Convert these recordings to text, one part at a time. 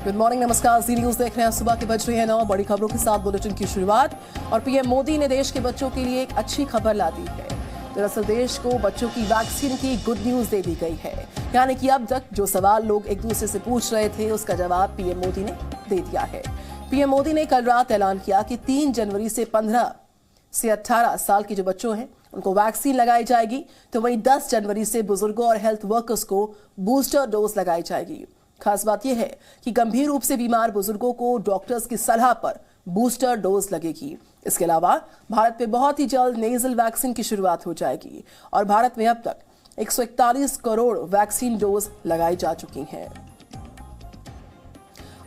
Good morning, नमस्कार। जी news देख रहे हैं। सुबह के बज रहे हैं 9। बड़ी खबरों के साथ बुलेटिन की शुरुआत। और पीएम मोदी ने देश के बच्चों के लिए एक अच्छी खबर ला दी है। दरअसल देश को बच्चों की वैक्सीन की गुड न्यूज दे दी गई है। यानी कि अब तक जो सवाल लोग एक दूसरे से पूछ रहे थे, उसका जवाब पीएम मोदी ने दे दिया है। पीएम मोदी ने कल रात ऐलान किया कि 3 जनवरी से 15 से 18 साल के जो बच्चों हैं उनको वैक्सीन लगाई जाएगी। तो वहीं 10 जनवरी से बुजुर्गों और हेल्थ वर्कर्स को बूस्टर डोज लगाई जाएगी। खास बात यह है कि गंभीर रूप से बीमार बुजुर्गों को डॉक्टर्स की सलाह पर बूस्टर डोज लगेगी। इसके अलावा भारत में बहुत ही जल्द नेजल वैक्सीन की शुरुआत हो जाएगी और भारत में अब तक 141 करोड़ वैक्सीन डोज लगाई जा चुकी हैं।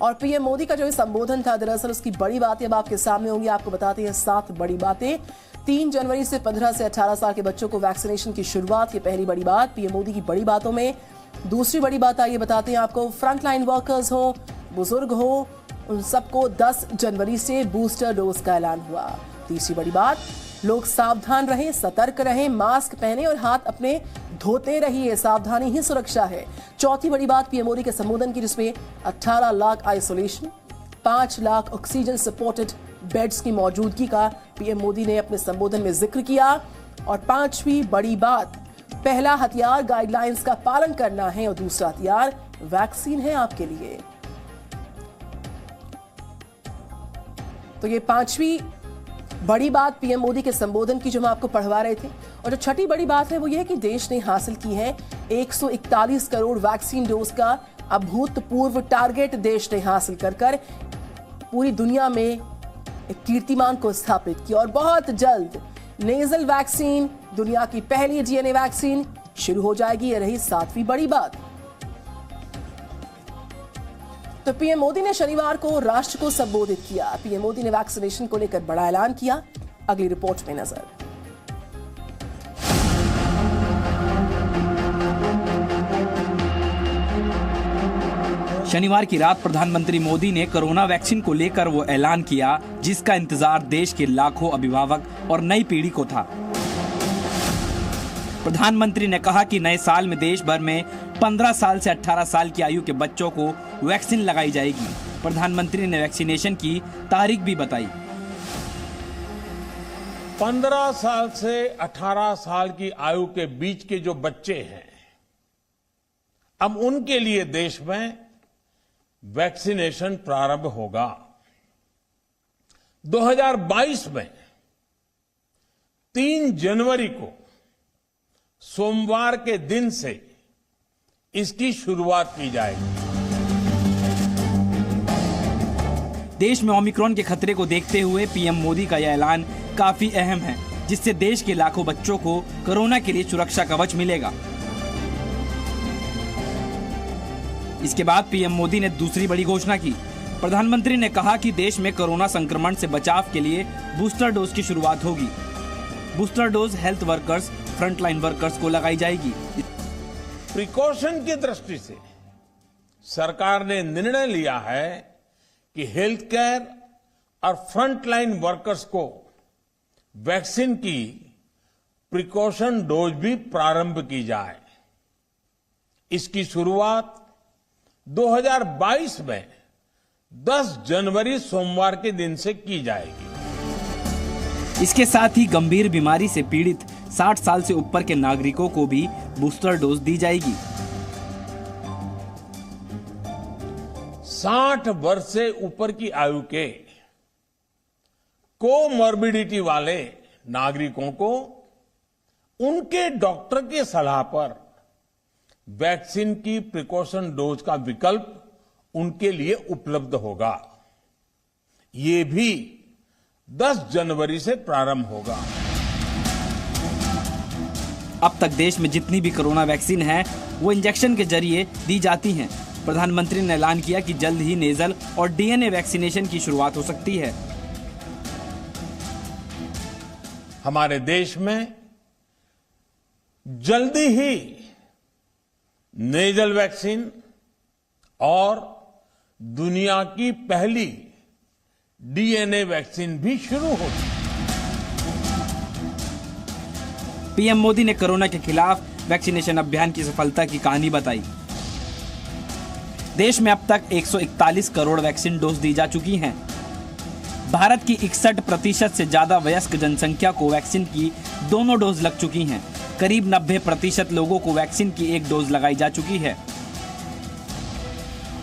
और पीएम मोदी का जो संबोधन था, दरअसल उसकी बड़ी बातें अब आपके सामने होंगी। आपको बताते हैं 7 बड़ी बातें। 3 जनवरी से 15 से 18 साल के बच्चों को वैक्सीनेशन की शुरुआत, ये पहली बड़ी बात पीएम मोदी की बड़ी बातों में। दूसरी बड़ी बात आइए बताते हैं आपको, फ्रंटलाइन वर्कर्स हो, बुजुर्ग हो, उन सबको 10 जनवरी से बूस्टर डोज का ऐलान हुआ। तीसरी बड़ी बात, लोग सावधान रहें, सतर्क रहें, मास्क पहने और हाथ अपने धोते रहिए, सावधानी ही सुरक्षा है। चौथी बड़ी बात पीएम मोदी के संबोधन की, जिसमें 18 lakh isolation, 5 lakh oxygen supported beds की मौजूदगी का पीएम मोदी ने अपने संबोधन में जिक्र किया। और पांचवी बड़ी बात, पहला हथियार गाइडलाइंस का पालन करना है और दूसरा हथियार वैक्सीन है आपके लिए। तो ये पांचवी बड़ी बात पीएम मोदी के संबोधन की जो हम आपको पढ़वा रहे थे। और जो छठी बड़ी बात है वो ये है कि देश ने हासिल की है 141 करोड़ वैक्सीन डोज का अभूतपूर्व टारगेट। देश ने हासिल कर पूरी दुनिया में एक कीर्तिमान को स्थापित किया। और बहुत जल्द नेजल वैक्सीन, दुनिया की पहली डीएनए वैक्सीन शुरू हो जाएगी। यह रही 7वीं बड़ी बात। तो पीएम मोदी ने शनिवार को राष्ट्र को संबोधित किया। पीएम मोदी ने वैक्सीनेशन को लेकर बड़ा ऐलान किया। अगली रिपोर्ट में नजर। शनिवार की रात प्रधानमंत्री मोदी ने कोरोना वैक्सीन को लेकर वो ऐलान किया जिसका इंतजार देश के लाखों अभिभावक और नई पीढ़ी को था। प्रधानमंत्री ने कहा कि नए साल में देश भर में 15 साल से 18 साल की आयु के बच्चों को वैक्सीन लगाई जाएगी। प्रधानमंत्री ने वैक्सीनेशन की तारीख भी बताई। 15 साल से 18 साल की आयु के बीच के जो बच्चे हैं, अब उनके लिए देश में वैक्सीनेशन प्रारंभ होगा। 2022 में 3 जनवरी को सोमवार के दिन से इसकी शुरुआत की जाएगी। देश में ओमिक्रॉन के खतरे को देखते हुए पीएम मोदी का यह ऐलान काफी अहम है, जिससे देश के लाखों बच्चों को कोरोना के लिए सुरक्षा कवच मिलेगा। इसके बाद पीएम मोदी ने दूसरी बड़ी घोषणा की। प्रधानमंत्री ने कहा कि देश में कोरोना संक्रमण से बचाव के लिए बूस्टर डोज की शुरुआत होगी। Booster dose health workers, frontline workers को लगाई जाएगी। प्रिकॉशन की दृष्टि से सरकार ने निर्णय लिया है कि हेल्थ केयर और फ्रंटलाइन वर्कर्स को वैक्सीन की प्रिकॉशन डोज भी प्रारंभ की जाए। इसकी शुरुआत 2022 में 10 जनवरी सोमवार के दिन से की जाएगी। इसके साथ ही गंभीर बीमारी से पीड़ित 60 साल से ऊपर के नागरिकों को भी बूस्टर डोज दी जाएगी। 60 वर्ष से ऊपर की आयु के कोमॉर्बिडिटी वाले नागरिकों को उनके डॉक्टर की सलाह पर वैक्सीन की प्रिकॉशन डोज का विकल्प उनके लिए उपलब्ध होगा। ये भी 10 जनवरी से प्रारंभ होगा। अब तक देश में जितनी भी कोरोना वैक्सीन है वो इंजेक्शन के जरिए दी जाती हैं। प्रधानमंत्री ने ऐलान किया कि जल्द ही नेजल और डीएनए वैक्सीनेशन की शुरुआत हो सकती है। हमारे देश में जल्दी ही नेजल वैक्सीन और दुनिया की पहली डीएनए वैक्सीन भी शुरू होगी। पीएम मोदी ने कोरोना के खिलाफ वैक्सीनेशन अभियान की सफलता की कहानी बताई। देश में अब तक 141 करोड़ वैक्सीन डोज दी जा चुकी हैं। भारत की 61% से ज्यादा वयस्क जनसंख्या को वैक्सीन की दोनों डोज लग चुकी हैं। करीब 90% लोगों को वैक्सीन की एक डोज लगाई जा चुकी है।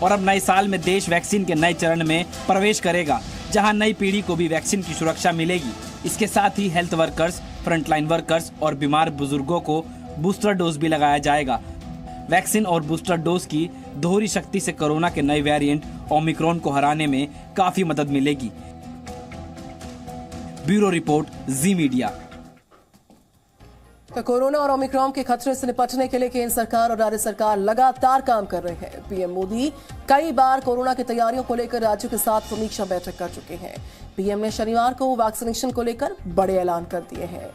और अब नए साल में देश वैक्सीन के नए चरण में प्रवेश करेगा, जहां नई पीढ़ी को भी वैक्सीन की सुरक्षा मिलेगी। इसके साथ ही हेल्थ वर्कर्स, फ्रंटलाइन वर्कर्स और बीमार बुजुर्गों को बूस्टर डोज भी लगाया जाएगा। वैक्सीन और बूस्टर डोज की दोहरी शक्ति से कोरोना के नए वेरिएंट ओमिक्रॉन को हराने में काफी मदद मिलेगी। ब्यूरो रिपोर्ट, जी मीडिया। तो कोरोना और ओमिक्रॉन के खतरे से निपटने के लिए केंद्र सरकार और राज्य सरकार लगातार काम कर रहे हैं। पीएम मोदी कई बार कोरोना की तैयारियों को लेकर राज्यों के साथ समीक्षा बैठक कर चुके हैं। पीएम ने शनिवार को वैक्सीनेशन को लेकर बड़े ऐलान कर दिए हैं।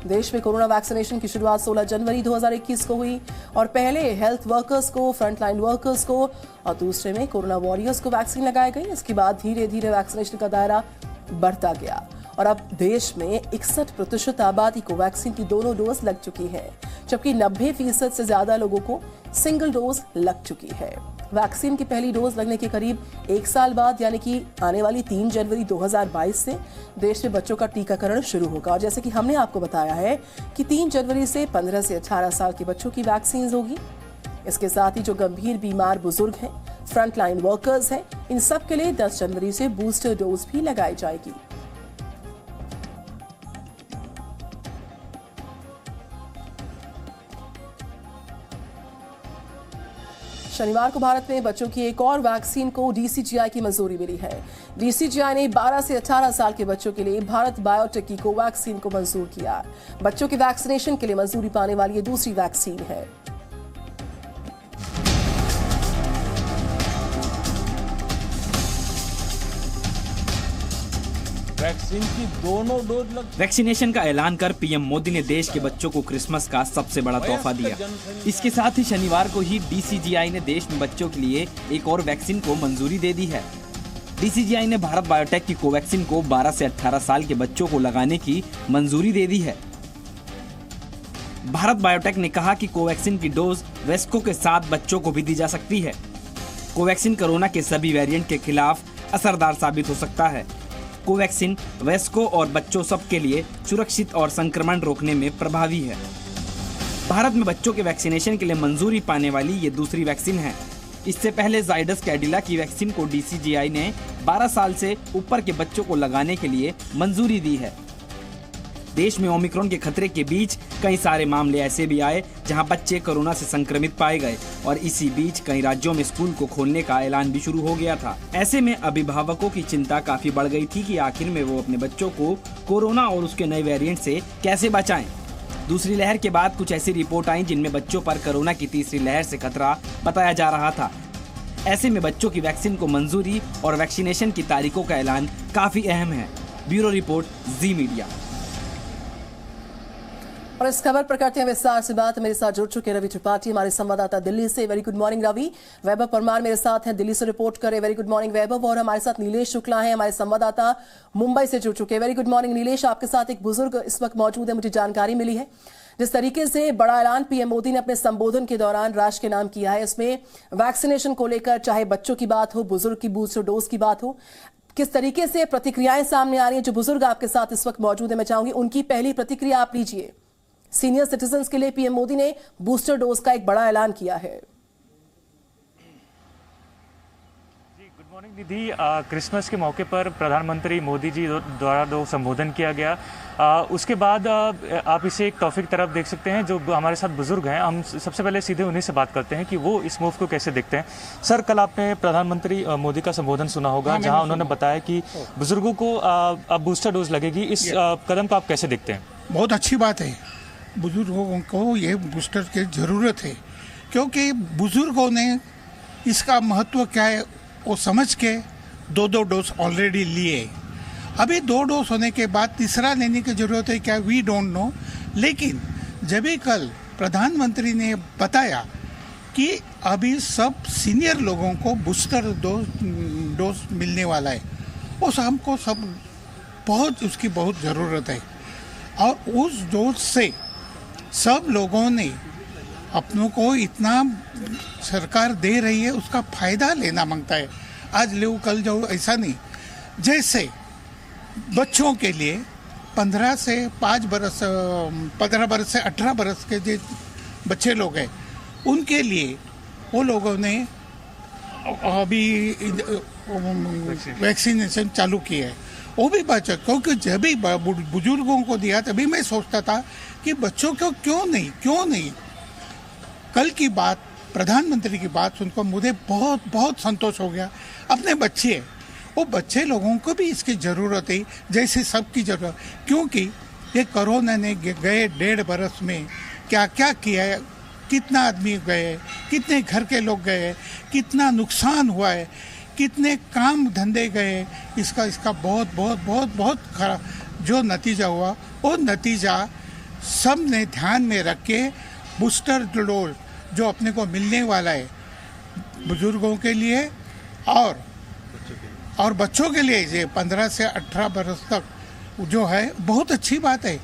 देश में कोरोना वैक्सीनेशन की शुरुआत 16 जनवरी 2021 को हुई और पहले हेल्थ वर्कर्स को, फ्रंटलाइन वर्कर्स को और दूसरे में कोरोना वॉरियर्स को वैक्सीन लगाई गई। इसके बाद धीरे धीरे वैक्सीनेशन का दायरा बढ़ता गया और अब देश में 61% आबादी को वैक्सीन की दोनों डोज लग चुकी है, जबकि 90% से ज्यादा लोगों को सिंगल डोज लग चुकी है। वैक्सीन की पहली डोज लगने के करीब 1 साल बाद यानी कि आने वाली 3 जनवरी 2022 से देश में बच्चों का टीकाकरण शुरू होगा। और जैसे कि हमने आपको बताया है कि 3 जनवरी से 15 से 18 साल के बच्चों की वैक्सीन होगी। इसके साथ ही जो गंभीर बीमार बुजुर्ग हैं, फ्रंटलाइन वर्कर्स हैं, इन सब के लिए 10 जनवरी से बूस्टर डोज भी लगाई जाएगी। शनिवार को भारत में बच्चों की एक और वैक्सीन को डीसीजीआई की मंजूरी मिली है। डीसीजीआई ने 12 से 18 साल के बच्चों के लिए भारत बायोटेक की कोवैक्सीन को मंजूर किया। बच्चों के वैक्सीनेशन के लिए मंजूरी पाने वाली ये दूसरी वैक्सीन है। वैक्सीन की दोनों डोज लग। वैक्सीनेशन का ऐलान कर पीएम मोदी ने देश के बच्चों को क्रिसमस का सबसे बड़ा तोहफा दिया। इसके साथ ही शनिवार को ही डीसीजीआई ने देश में बच्चों के लिए एक और वैक्सीन को मंजूरी दे दी है। डीसीजीआई ने भारत बायोटेक की कोवैक्सीन को 12 से 18 साल के बच्चों को लगाने की मंजूरी दे दी है। भारत बायोटेक ने कहा कि कोवैक्सीन की डोज वयस्कों के साथ बच्चों को भी दी जा सकती है। कोवैक्सीन कोरोना के सभी वेरिएंट के खिलाफ असरदार साबित हो सकता है। कोवैक्सीन वयस्कों और बच्चों सब के लिए सुरक्षित और संक्रमण रोकने में प्रभावी है। भारत में बच्चों के वैक्सीनेशन के लिए मंजूरी पाने वाली ये दूसरी वैक्सीन है। इससे पहले जाइडस कैडिला की वैक्सीन को डीसीजीआई ने 12 साल से ऊपर के बच्चों को लगाने के लिए मंजूरी दी है। देश में ओमिक्रॉन के खतरे के बीच कई सारे मामले ऐसे भी आए जहां बच्चे कोरोना से संक्रमित पाए गए और इसी बीच कई राज्यों में स्कूल को खोलने का ऐलान भी शुरू हो गया था। ऐसे में अभिभावकों की चिंता काफी बढ़ गई थी कि आखिर में वो अपने बच्चों को कोरोना और उसके नए वेरिएंट से कैसे बचाएं। दूसरी लहर के बाद कुछ ऐसी रिपोर्ट आई जिनमें बच्चों पर कोरोना की तीसरी लहर से खतरा बताया जा रहा था। ऐसे में बच्चों की वैक्सीन को मंजूरी और वैक्सीनेशन की तारीखों का ऐलान काफी अहम है। ब्यूरो रिपोर्ट, जी मीडिया। और इस खबर पर करते हैं विस्तार से बात। मेरे साथ जुड़ चुके रवि त्रिपाठी, हमारे संवाददाता दिल्ली से। Very good morning Ravi. Vaibhav Parmar मेरे साथ हैं, दिल्ली से रिपोर्ट करे। Very good morning Vaibhav. और हमारे साथ नीलेश शुक्ला हैं, हमारे संवाददाता मुंबई से जुड़ चुके हैं। Very good morning Nilesh. आपके साथ एक बुजुर्ग इस वक्त मौजूद है, मुझे जानकारी मिली है। जिस तरीके से बड़ा ऐलान पीएम मोदी ने अपने संबोधन के दौरान राष्ट्र के नाम किया है, इसमें वैक्सीनेशन को लेकर चाहे बच्चों की बात हो, बुजुर्ग की बूस्टर डोज की बात हो, किस तरीके से प्रतिक्रियाएं सामने आ रही हैं। जो बुजुर्ग आपके साथ इस वक्त मौजूद है, मैं चाहूंगी उनकी पहली प्रतिक्रिया आप लीजिए। सीनियर सिटीजन्स के लिए पीएम मोदी ने बूस्टर डोज का एक बड़ा ऐलान किया है। गुड मॉर्निंग दीदी। क्रिसमस के मौके पर प्रधानमंत्री मोदी जी द्वारा जो संबोधन किया गया, उसके बाद आप इसे एक टॉपिक की तरफ देख सकते हैं। जो हमारे साथ बुजुर्ग हैं, हम सबसे पहले सीधे उन्हीं से बात करते हैं कि वो इस मूव को कैसे देखते हैं। सर, कल आपने प्रधानमंत्री मोदी का संबोधन सुना होगा, जहां उन्होंने बताया कि बुजुर्गों को अब बूस्टर डोज लगेगी। इस कदम को आप कैसे देखते हैं? बहुत अच्छी बात है। बुजुर्गों को ये बूस्टर की ज़रूरत है, क्योंकि बुजुर्गों ने इसका महत्व क्या है वो समझ के 2 डोज ऑलरेडी लिए। अभी 2 डोज होने के बाद तीसरा लेने की ज़रूरत है क्या, वी डोंट नो। लेकिन जब भी कल प्रधानमंत्री ने बताया कि अभी सब सीनियर लोगों को बूस्टर डोज मिलने वाला है, उस हमको सब बहुत उसकी बहुत ज़रूरत है। और उस डोज से सब लोगों ने अपनों को इतना सरकार दे रही है उसका फायदा लेना मांगता है। आज ले कल जाओ ऐसा नहीं। जैसे बच्चों के लिए 15 से 5 बरस 15 बरस से 18 बरस के जो बच्चे लोग हैं उनके लिए वो लोगों ने अभी वैक्सीनेशन चालू की है। वो भी बच्चा, क्योंकि जब भी बुजुर्गों को दिया तभी मैं सोचता था कि बच्चों को क्यों नहीं। कल की बात, प्रधानमंत्री की बात सुनकर मुझे बहुत बहुत संतोष हो गया। अपने बच्चे, वो बच्चे लोगों को भी इसकी ज़रूरत है जैसे सबकी ज़रूरत, क्योंकि ये कोरोना ने गए 1.5 बरस में क्या क्या किया है, कितना आदमी गए, कितने घर के लोग गए, कितना नुकसान हुआ है, कितने काम धंधे गए, इसका बहुत बहुत बहुत बहुत खराब जो नतीजा हुआ, वो नतीजा सब ने ध्यान में रख के बूस्टर डोज जो अपने को मिलने वाला है बुजुर्गों के लिए और बच्चों के लिए, ये 15 से 18 बरस तक जो है, बहुत अच्छी बात है।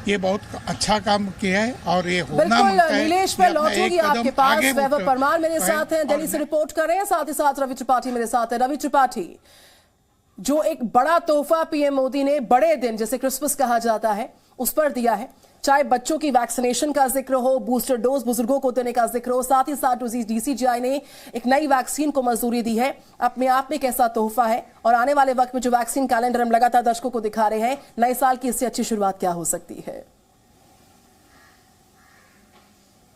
ये बहुत अच्छा काम किया है और ये होना बिल्कुल। नीलेश, मैं लौटूंगी आपके पास। वैभव परमार मेरे साथ हैं, दिल्ली से रिपोर्ट कर रहे हैं, साथ ही साथ रवि त्रिपाठी मेरे साथ है। रवि त्रिपाठी, जो एक बड़ा तोहफा पीएम मोदी ने बड़े दिन जिसे क्रिसमस कहा जाता है उस पर दिया है, चाहे बच्चों की वैक्सीनेशन का जिक्र हो, बूस्टर डोज बुजुर्गों को देने का जिक्र हो, साथ ही साथ डीसीजीआई ने एक नई वैक्सीन को मंजूरी दी है, अपने आप में कैसा तोहफा है। और आने वाले वक्त में जो वैक्सीन कैलेंडर हम लगातार दर्शकों को दिखा रहे हैं, नए साल की इससे अच्छी शुरुआत क्या हो सकती है?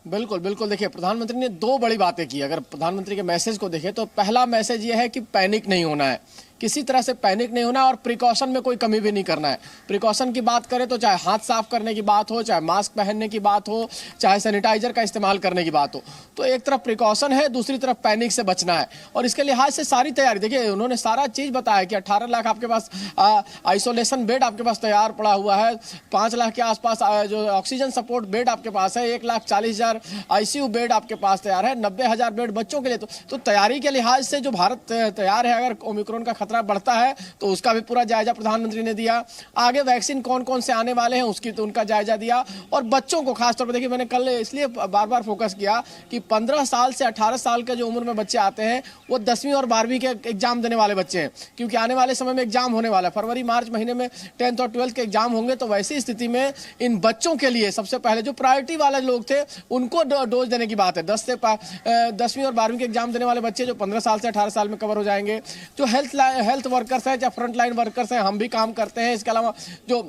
बिल्कुल बिल्कुल। देखिए, प्रधानमंत्री ने 2 बड़ी बातें की। अगर प्रधानमंत्री के मैसेज को देखें तो पहला मैसेज ये है कि पैनिक नहीं होना है, किसी तरह से पैनिक नहीं होना, और प्रिकॉशन में कोई कमी भी नहीं करना है। प्रिकॉशन की बात करें तो चाहे हाथ साफ करने की बात हो, चाहे मास्क पहनने की बात हो, चाहे सैनिटाइजर का इस्तेमाल करने की बात हो, तो एक तरफ प्रिकॉशन है, दूसरी तरफ पैनिक से बचना है। और इसके लिहाज से सारी तैयारी, देखिए उन्होंने सारा चीज़ बताया कि 18 लाख आपके पास आइसोलेशन बेड आपके पास तैयार पड़ा हुआ है, 5 लाख के आसपास जो ऑक्सीजन सपोर्ट बेड आपके पास है, 1,40,000 ICU बेड आपके पास तैयार है, 90,000 बेड बच्चों के लिए। तो तैयारी के लिहाज से जो भारत तैयार है, अगर ओमिक्रॉन का खतरा बढ़ता है तो उसका भी पूरा जायजा प्रधानमंत्री ने दिया। आगे वैक्सीन कौन कौन से आने वाले हैं उसकी तो उनका जायजा दिया। और बच्चों को खासतौर पर देखिए, मैंने कल इसलिए बार बार फोकस किया कि 15 साल से 18 साल के जो उम्र में बच्चे आते हैं वो 10वीं और 12वीं के एग्जाम देने वाले बच्चे हैं, क्योंकि आने वाले समय में एग्जाम होने वाला है। फरवरी मार्च महीने में 10th और 12th के एग्जाम होंगे। तो वैसी स्थिति में इन बच्चों के लिए सबसे पहले जो प्रायोरिटी वाले लोग थे उनको डोज देने की बात है। 10वीं और 12वीं के एग्जाम देने वाले बच्चे जो 15 साल से 18 साल में कवर हो जाएंगे। जो हेल्थ वर्कर्स हैं, चाहे फ्रंट लाइन वर्कर्स हैं, हम भी काम करते हैं। इसके अलावा जो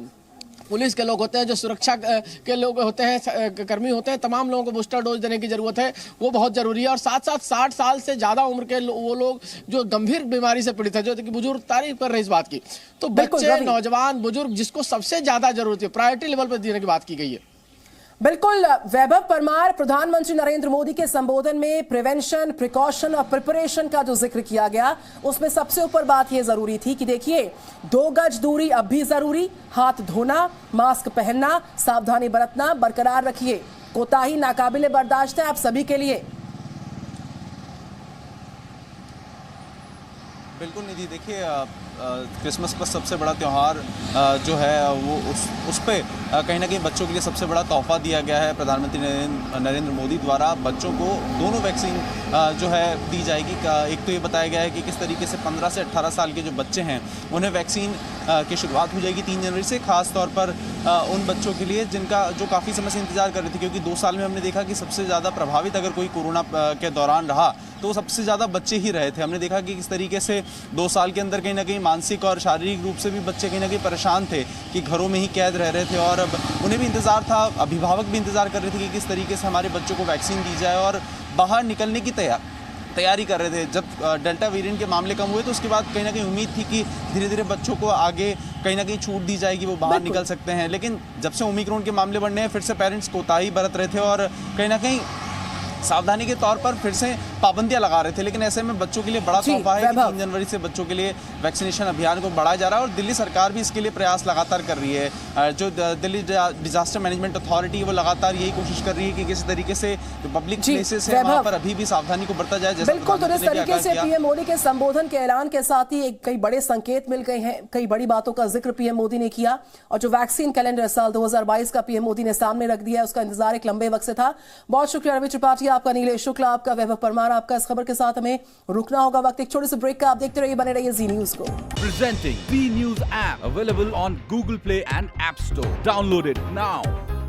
पुलिस के लोग होते हैं, जो सुरक्षा के लोग होते हैं, कर्मी होते हैं, तमाम लोगों को बूस्टर डोज देने की जरूरत है, वो बहुत जरूरी है। और साथ साथ 60 साल से ज्यादा उम्र के वो लोग जो गंभीर बीमारी से पीड़ित है, जो कि बुजुर्ग तारीफ कर रहे इस बात की, तो बच्चे, नौजवान, बुजुर्ग, जिसको सबसे ज्यादा जरूरत है, प्रायोरिटी लेवल पर देने की बात की गई है। बिल्कुल। वैभव परमार, प्रधानमंत्री नरेंद्र मोदी के संबोधन में प्रिवेंशन, प्रिकॉशन और प्रिपरेशन का जो जिक्र किया गया, उसमें सबसे ऊपर बात यह जरूरी थी कि देखिए 2 गज दूरी अब भी जरूरी, हाथ धोना, मास्क पहनना, सावधानी बरतना बरकरार रखिए, कोताही नाकाबिले बर्दाश्त है आप सभी के लिए। बिल्कुल निधि, देखिए क्रिसमस का सबसे बड़ा त्यौहार जो है वो उस पे कहीं ना कहीं बच्चों के लिए सबसे बड़ा तोहफा दिया गया है प्रधानमंत्री नरेंद्र मोदी द्वारा। बच्चों को दोनों वैक्सीन जो है दी जाएगी। एक तो ये बताया गया है कि किस तरीके से 15 से 18 साल के जो बच्चे हैं उन्हें वैक्सीन की शुरुआत हो जाएगी 3 जनवरी से, खास तौर पर उन बच्चों के लिए जिनका जो काफ़ी समय से इंतजार कर रहे थे, क्योंकि 2 साल में हमने देखा कि सबसे ज़्यादा प्रभावित अगर कोई कोरोना के दौरान रहा तो सबसे ज़्यादा बच्चे ही रहे थे। हमने देखा कि किस तरीके से 2 साल के अंदर कहीं ना कहीं मानसिक और शारीरिक रूप से भी बच्चे कहीं ना कहीं परेशान थे कि घरों में ही कैद रह रहे थे, और अब उन्हें भी इंतज़ार था, अभिभावक भी इंतज़ार कर रहे थे कि किस तरीके से हमारे बच्चों को वैक्सीन दी जाए, और बाहर निकलने की तैयारी कर रहे थे। जब डेल्टा वेरिएंट के मामले कम हुए तो उसके बाद कहीं ना कहीं उम्मीद थी कि धीरे धीरे बच्चों को आगे कहीं ना कहीं छूट दी जाएगी, वो बाहर निकल सकते हैं। लेकिन जब से ओमिक्रॉन के मामले बढ़ने हैं, फिर से पेरेंट्स कोताही बरत रहे थे और कहीं ना कहीं सावधानी के तौर पर फिर से पाबंदियां लगा रहे थे। लेकिन ऐसे में बच्चों के लिए बड़ा तोहफा है कि 3 जनवरी से बच्चों के लिए वैक्सीनेशन अभियान को बढ़ाया जा रहा है और दिल्ली सरकार भी इसके लिए प्रयास लगातार कर रही है। जो दिल्ली डिजास्टर मैनेजमेंट अथॉरिटी वो लगातार यही कोशिश कर रही है कि किसी तरीके से जो पब्लिक प्लेसेस है वहां पर अभी भी सावधानी को बरता जाए। बिल्कुल, तो इस तरीके से पीएम मोदी के संबोधन के ऐलान के साथ ही कई बड़े संकेत मिल गए हैं, कई बड़ी बातों का जिक्र पीएम मोदी ने किया और जो वैक्सीन कैलेंडर साल 2022 का पीएम मोदी ने सामने रख दिया है उसका इंतजार एक लंबे वक्त से था। बहुत शुक्रिया रवि त्रिपाठी आपका, नीलेश शुक्ला आपका, वैभव परमार आपका। इस खबर के साथ हमें रुकना होगा, वक्त एक छोटे से ब्रेक का। आप देखते रहिए, बने रहिए जी न्यूज को। Presenting B News app available on Google Play and App Store. Download it now.